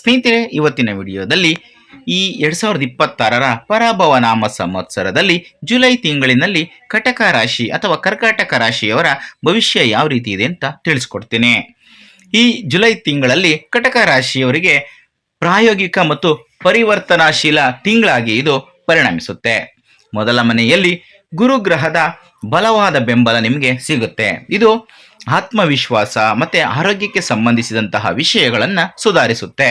ಸ್ನೇಹಿತರೆ, ಇವತ್ತಿನ ವಿಡಿಯೋದಲ್ಲಿ ಈ 2026ರ ಪರಾಭವ ನಾಮ ಸಂವತ್ಸರದಲ್ಲಿ ಜುಲೈ ತಿಂಗಳಿನಲ್ಲಿ ಕಟಕ ರಾಶಿ ಅಥವಾ ಕರ್ಕಾಟಕ ರಾಶಿಯವರ ಭವಿಷ್ಯ ಯಾವ ರೀತಿ ಇದೆ ಅಂತ ತಿಳಿಸ್ಕೊಡ್ತೀನಿ. ಈ ಜುಲೈ ತಿಂಗಳಲ್ಲಿ ಕಟಕ ರಾಶಿಯವರಿಗೆ ಪ್ರಾಯೋಗಿಕ ಮತ್ತು ಪರಿವರ್ತನಾಶೀಲ ತಿಂಗಳಾಗಿ ಇದು ಪರಿಣಮಿಸುತ್ತೆ. ಮೊದಲ ಮನೆಯಲ್ಲಿ ಗುರುಗ್ರಹದ ಬಲವಾದ ಬೆಂಬಲ ನಿಮಗೆ ಸಿಗುತ್ತೆ. ಇದು ಆತ್ಮವಿಶ್ವಾಸ ಮತ್ತೆ ಆರೋಗ್ಯಕ್ಕೆ ಸಂಬಂಧಿಸಿದಂತಹ ವಿಷಯಗಳನ್ನು ಸುಧಾರಿಸುತ್ತೆ.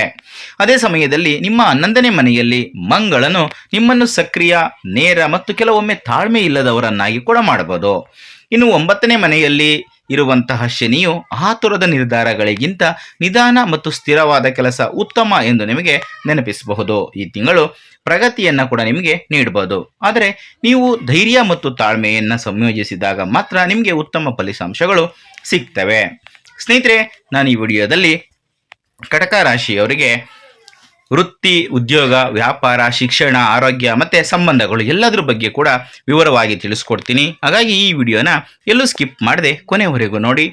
ಅದೇ ಸಮಯದಲ್ಲಿ ನಿಮ್ಮ 11ನೇ ಮನೆಯಲ್ಲಿ ಮಂಗಳನು ನಿಮ್ಮನ್ನು ಸಕ್ರಿಯ, ನೇರ ಮತ್ತು ಕೆಲವೊಮ್ಮೆ ತಾಳ್ಮೆ ಇಲ್ಲದವರನ್ನಾಗಿ ಕೂಡ ಮಾಡಬಹುದು. ಇನ್ನು 9ನೇ ಮನೆಯಲ್ಲಿ ಇರುವಂತಹ ಶನಿಯು ಆತುರದ ನಿರ್ಧಾರಗಳಿಗಿಂತ ನಿಧಾನ ಮತ್ತು ಸ್ಥಿರವಾದ ಕೆಲಸ ಉತ್ತಮ ಎಂದು ನಿಮಗೆ ನೆನಪಿಸಬಹುದು. ಈ ತಿಂಗಳು ಪ್ರಗತಿಯನ್ನು ಕೂಡ ನಿಮಗೆ ನೀಡಬಹುದು. ಆದರೆ ನೀವು ಧೈರ್ಯ ಮತ್ತು ತಾಳ್ಮೆಯನ್ನು ಸಂಯೋಜಿಸಿದಾಗ ಮಾತ್ರ ನಿಮಗೆ ಉತ್ತಮ ಫಲಿತಾಂಶಗಳು ಸಿಗ್ತವೆ. ಸ್ನೇಹಿತರೆ, ನಾನು ಈ ವಿಡಿಯೋದಲ್ಲಿ ಕಟಕ ರಾಶಿಯವರಿಗೆ ವೃತ್ತಿ, ಉದ್ಯೋಗ, ವ್ಯಾಪಾರ, ಶಿಕ್ಷಣ, ಆರೋಗ್ಯ ಮತ್ತು ಸಂಬಂಧಗಳು ಎಲ್ಲದರ ಬಗ್ಗೆ ಕೂಡ ವಿವರವಾಗಿ ತಿಳಿಸ್ಕೊಡ್ತೀನಿ. ಹಾಗಾಗಿ ಈ ವಿಡಿಯೋನ ಎಲ್ಲೂ ಸ್ಕಿಪ್ ಮಾಡದೆ ಕೊನೆವರೆಗೂ ನೋಡಿ.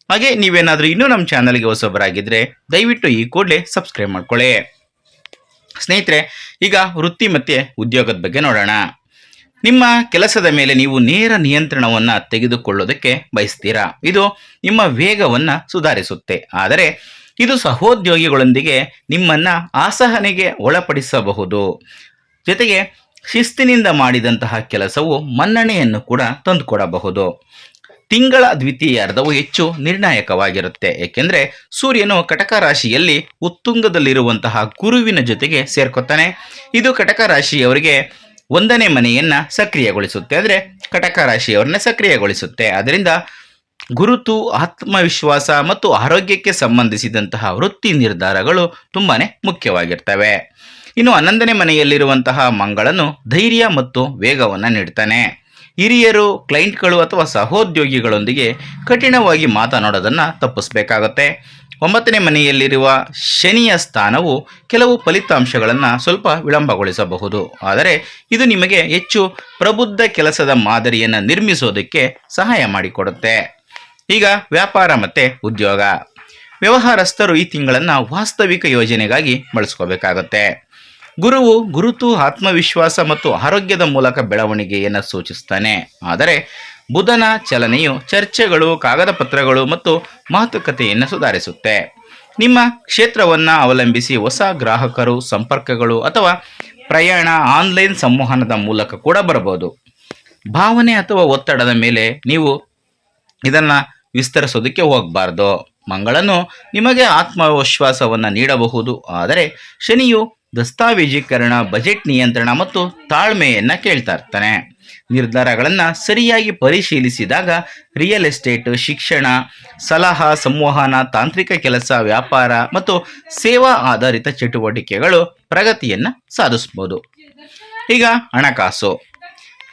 ಹಾಗೆ ನೀವೇನಾದರೂ ಇನ್ನೂ ನಮ್ಮ ಚಾನಲ್ಗೆ ಹೊಸಬರಾಗಿದ್ದರೆ ದಯವಿಟ್ಟು ಈ ಕೂಡಲೇ ಸಬ್ಸ್ಕ್ರೈಬ್ ಮಾಡ್ಕೊಳ್ಳಿ. ಸ್ನೇಹಿತರೆ, ಈಗ ವೃತ್ತಿ ಮತ್ತು ಉದ್ಯೋಗದ ಬಗ್ಗೆ ನೋಡೋಣ. ನಿಮ್ಮ ಕೆಲಸದ ಮೇಲೆ ನೀವು ನೇರ ನಿಯಂತ್ರಣವನ್ನು ತೆಗೆದುಕೊಳ್ಳೋದಕ್ಕೆ ಬಯಸ್ತೀರಾ. ಇದು ನಿಮ್ಮ ವೇಗವನ್ನು ಸುಧಾರಿಸುತ್ತೆ. ಆದರೆ ಇದು ಸಹೋದ್ಯೋಗಿಗಳೊಂದಿಗೆ ನಿಮ್ಮನ್ನು ಅಸಹನೆಗೆ ಒಳಪಡಿಸಬಹುದು. ಜೊತೆಗೆ ಶಿಸ್ತಿನಿಂದ ಮಾಡಿದಂತಹ ಕೆಲಸವು ಮನ್ನಣೆಯನ್ನು ಕೂಡ ತಂದುಕೊಡಬಹುದು. ತಿಂಗಳ ದ್ವಿತೀಯಾರ್ಧವು ಹೆಚ್ಚು ನಿರ್ಣಾಯಕವಾಗಿರುತ್ತೆ. ಏಕೆಂದರೆ ಸೂರ್ಯನು ಕಟಕ ರಾಶಿಯಲ್ಲಿ ಉತ್ತುಂಗದಲ್ಲಿರುವಂತಹ ಗುರುವಿನ ಜೊತೆಗೆ ಸೇರ್ಕೊತಾನೆ. ಇದು ಕಟಕ ರಾಶಿಯವರಿಗೆ 1ನೇ ಮನೆಯನ್ನು ಸಕ್ರಿಯಗೊಳಿಸುತ್ತೆ, ಅಂದರೆ ಕಟಕ ರಾಶಿಯವರನ್ನ ಸಕ್ರಿಯಗೊಳಿಸುತ್ತೆ. ಅದರಿಂದ ಗುರುತು, ಆತ್ಮವಿಶ್ವಾಸ ಮತ್ತು ಆರೋಗ್ಯಕ್ಕೆ ಸಂಬಂಧಿಸಿದಂತಹ ವೃತ್ತಿ ನಿರ್ಧಾರಗಳು ತುಂಬಾ ಮುಖ್ಯವಾಗಿರ್ತವೆ. ಇನ್ನು 11ನೇ ಮನೆಯಲ್ಲಿರುವಂತಹ ಮಂಗಳನು ಧೈರ್ಯ ಮತ್ತು ವೇಗವನ್ನು ನೀಡ್ತಾನೆ. ಹಿರಿಯರು, ಕ್ಲೈಂಟ್ಗಳು ಅಥವಾ ಸಹೋದ್ಯೋಗಿಗಳೊಂದಿಗೆ ಕಠಿಣವಾಗಿ ಮಾತನಾಡೋದನ್ನು ತಪ್ಪಿಸಬೇಕಾಗುತ್ತೆ. 9ನೇ ಮನೆಯಲ್ಲಿರುವ ಶನಿಯ ಸ್ಥಾನವು ಕೆಲವು ಫಲಿತಾಂಶಗಳನ್ನು ಸ್ವಲ್ಪ ವಿಳಂಬಗೊಳಿಸಬಹುದು. ಆದರೆ ಇದು ನಿಮಗೆ ಹೆಚ್ಚು ಪ್ರಬುದ್ಧ ಕೆಲಸದ ಮಾದರಿಯನ್ನು ನಿರ್ಮಿಸೋದಕ್ಕೆ ಸಹಾಯ ಮಾಡಿಕೊಡುತ್ತೆ. ಈಗ ವ್ಯಾಪಾರ ಮತ್ತು ಉದ್ಯೋಗ. ವ್ಯವಹಾರಸ್ಥರು ಈ ತಿಂಗಳನ್ನು ವಾಸ್ತವಿಕ ಯೋಜನೆಗಾಗಿ ಬಳಸ್ಕೋಬೇಕಾಗತ್ತೆ. ಗುರುವು ಗುರುತು, ಆತ್ಮವಿಶ್ವಾಸ ಮತ್ತು ಆರೋಗ್ಯದ ಮೂಲಕ ಬೆಳವಣಿಗೆಯನ್ನು ಸೂಚಿಸ್ತಾನೆ. ಆದರೆ ಬುಧನ ಚಲನೆಯು ಚರ್ಚೆಗಳು, ಕಾಗದ ಪತ್ರಗಳು ಮತ್ತು ಮಾತುಕತೆಯನ್ನು ಸುಧಾರಿಸುತ್ತೆ. ನಿಮ್ಮ ಕ್ಷೇತ್ರವನ್ನು ಅವಲಂಬಿಸಿ ಹೊಸ ಗ್ರಾಹಕರು, ಸಂಪರ್ಕಗಳು ಅಥವಾ ಪ್ರಯಾಣ, ಆನ್ಲೈನ್ ಸಂವಹನದ ಮೂಲಕ ಕೂಡ ಬರಬಹುದು. ಭಾವನೆ ಅಥವಾ ಒತ್ತಡದ ಮೇಲೆ ನೀವು ಇದನ್ನು ವಿಸ್ತರಿಸೋದಕ್ಕೆ ಹೋಗಬಾರ್ದು. ಮಂಗಳನು ನಿಮಗೆ ಆತ್ಮವಿಶ್ವಾಸವನ್ನು ನೀಡಬಹುದು, ಆದರೆ ಶನಿಯು ದಸ್ತಾವೇಜೀಕರಣ, ಬಜೆಟ್ ನಿಯಂತ್ರಣ ಮತ್ತು ತಾಳ್ಮೆಯನ್ನು ಕೇಳ್ತಾ ಇರ್ತಾನೆ. ನಿರ್ಧಾರಗಳನ್ನು ಸರಿಯಾಗಿ ಪರಿಶೀಲಿಸಿದಾಗ ರಿಯಲ್ ಎಸ್ಟೇಟ್, ಶಿಕ್ಷಣ, ಸಲಹಾ, ಸಂವಹನ, ತಾಂತ್ರಿಕ ಕೆಲಸ, ವ್ಯಾಪಾರ ಮತ್ತು ಸೇವಾ ಆಧಾರಿತ ಚಟುವಟಿಕೆಗಳು ಪ್ರಗತಿಯನ್ನು ಸಾಧಿಸಬಹುದು. ಈಗ ಹಣಕಾಸು.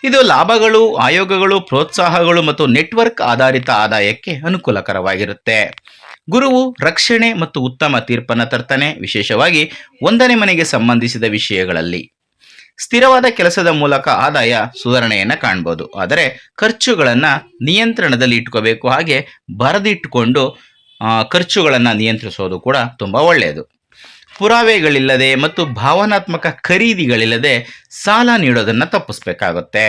ಇದು ಲಾಭಗಳು, ಆಯೋಗಗಳು, ಪ್ರೋತ್ಸಾಹಗಳು ಮತ್ತು ನೆಟ್ವರ್ಕ್ ಆಧಾರಿತ ಆದಾಯಕ್ಕೆ ಅನುಕೂಲಕರವಾಗಿರುತ್ತೆ. ಗುರುವು ರಕ್ಷಣೆ ಮತ್ತು ಉತ್ತಮ ತೀರ್ಪನ್ನು ತರ್ತಾನೆ, ವಿಶೇಷವಾಗಿ 1ನೇ ಮನೆಗೆ ಸಂಬಂಧಿಸಿದ ವಿಷಯಗಳಲ್ಲಿ. ಸ್ಥಿರವಾದ ಕೆಲಸದ ಮೂಲಕ ಆದಾಯ ಸುಧಾರಣೆಯನ್ನು ಕಾಣ್ಬೋದು. ಆದರೆ ಖರ್ಚುಗಳನ್ನು ನಿಯಂತ್ರಣದಲ್ಲಿ ಇಟ್ಕೋಬೇಕು. ಹಾಗೆ ಬರೆದಿಟ್ಟುಕೊಂಡು ಖರ್ಚುಗಳನ್ನು ನಿಯಂತ್ರಿಸೋದು ಕೂಡ ತುಂಬ ಒಳ್ಳೆಯದು. ಪುರಾವೆಗಳಿಲ್ಲದೆ ಮತ್ತು ಭಾವನಾತ್ಮಕ ಖರೀದಿಗಳಿಲ್ಲದೆ ಸಾಲ ನೀಡೋದನ್ನು ತಪ್ಪಿಸಬೇಕಾಗುತ್ತೆ.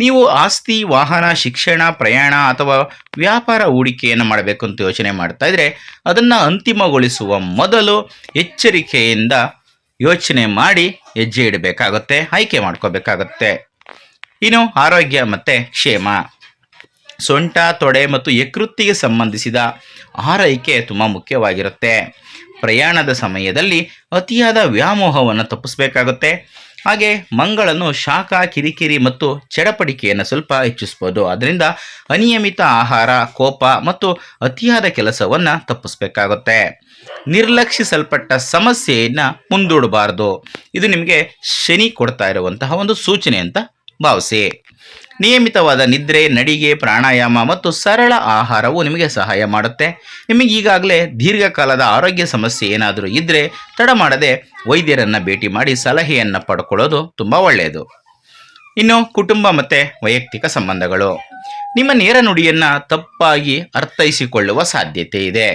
ನೀವು ಆಸ್ತಿ, ವಾಹನ, ಶಿಕ್ಷಣ, ಪ್ರಯಾಣ ಅಥವಾ ವ್ಯಾಪಾರ ಹೂಡಿಕೆಯನ್ನು ಮಾಡಬೇಕು ಅಂತ ಯೋಚನೆ ಮಾಡ್ತಾ ಇದ್ರೆ ಅದನ್ನು ಅಂತಿಮಗೊಳಿಸುವ ಮೊದಲು ಎಚ್ಚರಿಕೆಯಿಂದ ಯೋಚನೆ ಮಾಡಿ ಹೆಜ್ಜೆ ಇಡಬೇಕಾಗುತ್ತೆ, ಆಯ್ಕೆ ಮಾಡ್ಕೋಬೇಕಾಗುತ್ತೆ. ಇನ್ನು ಆರೋಗ್ಯ ಮತ್ತು ಕ್ಷೇಮ. ಸೊಂಟ, ತೊಡೆ ಮತ್ತು ಯಕೃತ್ತಿಗೆ ಸಂಬಂಧಿಸಿದ ಆರೈಕೆ ತುಂಬ ಮುಖ್ಯವಾಗಿರುತ್ತೆ. ಪ್ರಯಾಣದ ಸಮಯದಲ್ಲಿ ಅತಿಯಾದ ವ್ಯಾಮೋಹವನ್ನು ತಪ್ಪಿಸಬೇಕಾಗುತ್ತೆ. ಹಾಗೆ ಮಂಗಳನು ಶಾಖ, ಕಿರಿಕಿರಿ ಮತ್ತು ಚಡಪಡಿಕೆಯನ್ನು ಸ್ವಲ್ಪ ಹೆಚ್ಚಿಸ್ಬೋದು. ಅದರಿಂದ ಅನಿಯಮಿತ ಆಹಾರ, ಕೋಪ ಮತ್ತು ಅತಿಯಾದ ಕೆಲಸವನ್ನು ತಪ್ಪಿಸಬೇಕಾಗುತ್ತೆ. ನಿರ್ಲಕ್ಷಿಸಲ್ಪಟ್ಟ ಸಮಸ್ಯೆಯನ್ನು ಮುಂದೂಡಬಾರ್ದು. ಇದು ನಿಮಗೆ ಶನಿ ಕೊಡ್ತಾ ಇರುವಂತಹ ಒಂದು ಸೂಚನೆ ಅಂತ ಭಾವಿಸಿ. ನಿಯಮಿತವಾದ ನಿದ್ರೆ, ನಡಿಗೆ, ಪ್ರಾಣಾಯಾಮ ಮತ್ತು ಸರಳ ಆಹಾರವು ನಿಮಗೆ ಸಹಾಯ ಮಾಡುತ್ತೆ. ನಿಮಗೆ ಈಗಾಗಲೇ ದೀರ್ಘಕಾಲದ ಆರೋಗ್ಯ ಸಮಸ್ಯೆ ಏನಾದರೂ ಇದ್ದರೆ ತಡ ಮಾಡದೆ ವೈದ್ಯರನ್ನು ಭೇಟಿ ಮಾಡಿ ಸಲಹೆಯನ್ನು ಪಡ್ಕೊಳ್ಳೋದು ತುಂಬ ಒಳ್ಳೆಯದು. ಇನ್ನು ಕುಟುಂಬ ಮತ್ತು ವೈಯಕ್ತಿಕ ಸಂಬಂಧಗಳು. ನಿಮ್ಮ ನೇರ ನುಡಿಯನ್ನು ತಪ್ಪಾಗಿ ಅರ್ಥೈಸಿಕೊಳ್ಳುವ ಸಾಧ್ಯತೆ ಇದೆ.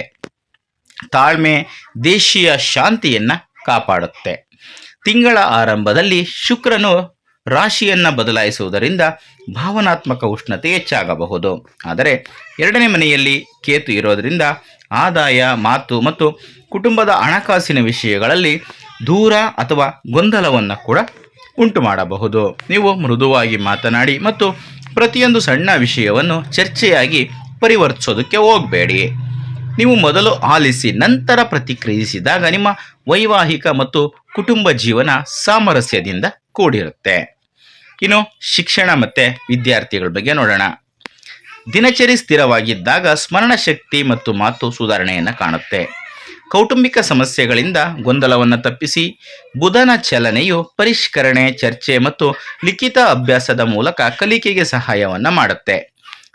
ತಾಳ್ಮೆ ದೇಶೀಯ ಶಾಂತಿಯನ್ನು ಕಾಪಾಡುತ್ತೆ. ತಿಂಗಳ ಆರಂಭದಲ್ಲಿ ಶುಕ್ರನು ರಾಶಿಯನ್ನು ಬದಲಾಯಿಸುವುದರಿಂದ ಭಾವನಾತ್ಮಕ ಉಷ್ಣತೆ ಹೆಚ್ಚಾಗಬಹುದು. ಆದರೆ 2ನೇ ಮನೆಯಲ್ಲಿ ಕೇತು ಇರೋದರಿಂದ ಆದಾಯ, ಮಾತು ಮತ್ತು ಕುಟುಂಬದ ಹಣಕಾಸಿನ ವಿಷಯಗಳಲ್ಲಿ ದೂರ ಅಥವಾ ಗೊಂದಲವನ್ನು ಕೂಡ ಉಂಟು ಮಾಡಬಹುದು. ನೀವು ಮೃದುವಾಗಿ ಮಾತನಾಡಿ ಮತ್ತು ಪ್ರತಿಯೊಂದು ಸಣ್ಣ ವಿಷಯವನ್ನು ಚರ್ಚೆಯಾಗಿ ಪರಿವರ್ತಿಸೋದಕ್ಕೆ ಹೋಗಬೇಡಿ. ನೀವು ಮೊದಲು ಆಲಿಸಿ ನಂತರ ಪ್ರತಿಕ್ರಿಯಿಸಿದಾಗ ನಿಮ್ಮ ವೈವಾಹಿಕ ಮತ್ತು ಕುಟುಂಬ ಜೀವನ ಸಾಮರಸ್ಯದಿಂದ ಕೂಡಿರುತ್ತೆ. ಇನ್ನು ಶಿಕ್ಷಣ ಮತ್ತು ವಿದ್ಯಾರ್ಥಿಗಳ ಬಗ್ಗೆ ನೋಡೋಣ. ದಿನಚರಿ ಸ್ಥಿರವಾಗಿದ್ದಾಗ ಸ್ಮರಣಶಕ್ತಿ ಮತ್ತು ಮಾತು ಸುಧಾರಣೆಯನ್ನು ಕಾಣುತ್ತೆ. ಕೌಟುಂಬಿಕ ಸಮಸ್ಯೆಗಳಿಂದ ಗೊಂದಲವನ್ನು ತಪ್ಪಿಸಿ ಬುಧನ ಚಲನೆಯು ಪರಿಷ್ಕರಣೆ, ಚರ್ಚೆ ಮತ್ತು ಲಿಖಿತ ಅಭ್ಯಾಸದ ಮೂಲಕ ಕಲಿಕೆಗೆ ಸಹಾಯವನ್ನು ಮಾಡುತ್ತೆ.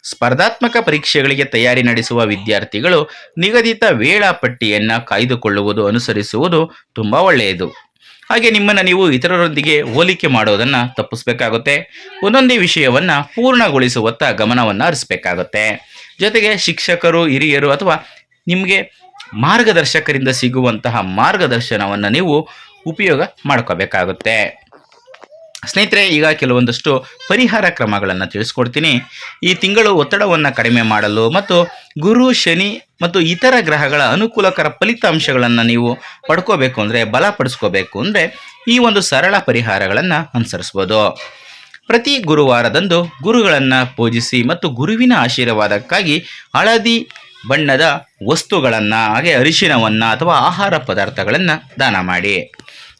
ಸ್ಪರ್ಧಾತ್ಮಕ ಪರೀಕ್ಷೆಗಳಿಗೆ ತಯಾರಿ ನಡೆಸುವ ವಿದ್ಯಾರ್ಥಿಗಳು ನಿಗದಿತ ವೇಳಾಪಟ್ಟಿಯನ್ನು ಕಾಯ್ದುಕೊಳ್ಳುವುದು, ಅನುಸರಿಸುವುದು ತುಂಬ ಒಳ್ಳೆಯದು. ಹಾಗೆ ನಿಮ್ಮನ್ನು ನೀವು ಇತರರೊಂದಿಗೆ ಹೋಲಿಕೆ ಮಾಡೋದನ್ನು ತಪ್ಪಿಸಬೇಕಾಗುತ್ತೆ. ಒಂದೊಂದೇ ವಿಷಯವನ್ನು ಪೂರ್ಣಗೊಳಿಸುವತ್ತ ಗಮನವನ್ನು ಹರಿಸಬೇಕಾಗುತ್ತೆ. ಜೊತೆಗೆ ಶಿಕ್ಷಕರು, ಹಿರಿಯರು ಅಥವಾ ನಿಮಗೆ ಮಾರ್ಗದರ್ಶಕರಿಂದ ಸಿಗುವಂತಹ ಮಾರ್ಗದರ್ಶನವನ್ನು ನೀವು ಉಪಯೋಗ ಮಾಡ್ಕೋಬೇಕಾಗುತ್ತೆ. ಸ್ನೇಹಿತರೆ, ಈಗ ಕೆಲವೊಂದಷ್ಟು ಪರಿಹಾರ ಕ್ರಮಗಳನ್ನು ತಿಳಿಸ್ಕೊಡ್ತೀನಿ. ಈ ತಿಂಗಳು ಒತ್ತಡವನ್ನು ಕಡಿಮೆ ಮಾಡಲು ಮತ್ತು ಗುರು, ಶನಿ ಮತ್ತು ಇತರ ಗ್ರಹಗಳ ಅನುಕೂಲಕರ ಫಲಿತಾಂಶಗಳನ್ನು ನೀವು ಪಡ್ಕೋಬೇಕು ಅಂದರೆ, ಬಲಪಡಿಸ್ಕೋಬೇಕು ಅಂದರೆ ಈ ಒಂದು ಸರಳ ಪರಿಹಾರಗಳನ್ನು ಅನುಸರಿಸ್ಬೋದು. ಪ್ರತಿ ಗುರುವಾರದಂದು ಗುರುಗಳನ್ನು ಪೂಜಿಸಿ ಮತ್ತು ಗುರುವಿನ ಆಶೀರ್ವಾದಕ್ಕಾಗಿ ಹಳದಿ ಬಣ್ಣದ ವಸ್ತುಗಳನ್ನು, ಹಾಗೆ ಅರಿಶಿಣವನ್ನು ಅಥವಾ ಆಹಾರ ಪದಾರ್ಥಗಳನ್ನು ದಾನ ಮಾಡಿ.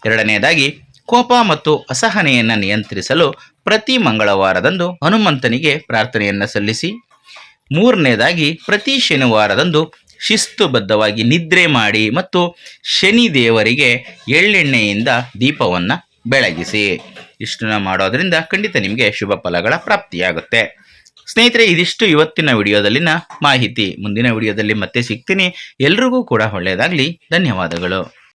2ನೇದಾಗಿ, ಕೋಪ ಮತ್ತು ಅಸಹನೆಯನ್ನು ನಿಯಂತ್ರಿಸಲು ಪ್ರತಿ ಮಂಗಳವಾರದಂದು ಹನುಮಂತನಿಗೆ ಪ್ರಾರ್ಥನೆಯನ್ನು ಸಲ್ಲಿಸಿ. 3ನೇದಾಗಿ, ಪ್ರತಿ ಶನಿವಾರದಂದು ಶಿಸ್ತುಬದ್ಧವಾಗಿ ನಿದ್ರೆ ಮಾಡಿ ಮತ್ತು ಶನಿ ದೇವರಿಗೆ ಎಳ್ಳೆಣ್ಣೆಯಿಂದ ದೀಪವನ್ನು ಬೆಳಗಿಸಿ. ಇಷ್ಟನ್ನು ಮಾಡೋದರಿಂದ ಖಂಡಿತ ನಿಮಗೆ ಶುಭ ಫಲಗಳ ಪ್ರಾಪ್ತಿಯಾಗುತ್ತೆ. ಸ್ನೇಹಿತರೆ, ಇದಿಷ್ಟು ಇವತ್ತಿನ ವಿಡಿಯೋದಲ್ಲಿನ ಮಾಹಿತಿ. ಮುಂದಿನ ವಿಡಿಯೋದಲ್ಲಿ ಮತ್ತೆ ಸಿಗ್ತೀನಿ. ಎಲ್ರಿಗೂ ಕೂಡ ಒಳ್ಳೆಯದಾಗಲಿ. ಧನ್ಯವಾದಗಳು.